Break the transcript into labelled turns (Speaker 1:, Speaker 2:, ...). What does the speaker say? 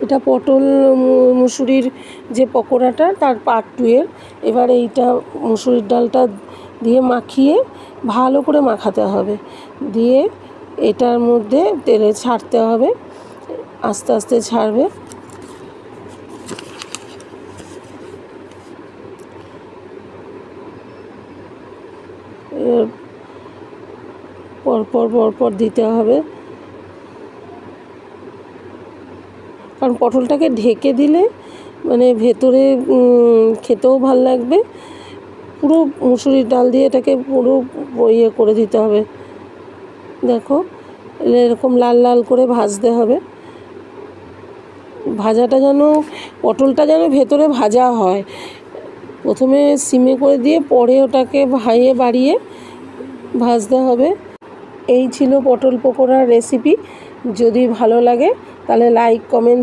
Speaker 1: এটা পটল মুসুরির যে পকোড়াটা তার পার্ট 2 এর। এবার এইটা মুসুরির ডালটা দিয়ে মাখিয়ে ভালো করে মাখাতে হবে, দিয়ে এটার মধ্যে তেলে ছাড়তে হবে, আস্তে আস্তে ছাড়বে। পরপর পরপর দিতে হবে, কারণ পটলটাকে ঢেকে দিলে মানে ভেতরে খেতেও ভাল লাগবে। পুরো মুসুরির ডাল দিয়ে এটাকে পুরো ইয়ে করে দিতে হবে। দেখো এরকম লাল লাল করে ভাজতে হবে। ভাজাটা যেন পটলটা যেন ভেতরে ভাজা হয়, প্রথমে সিমে করে দিয়ে পরে ওটাকে বাড়িয়ে ভাজতে হবে। এই ছিল পটল পকোড়ার রেসিপি। যদি ভালো লাগে তাহলে লাইক কমেন্ট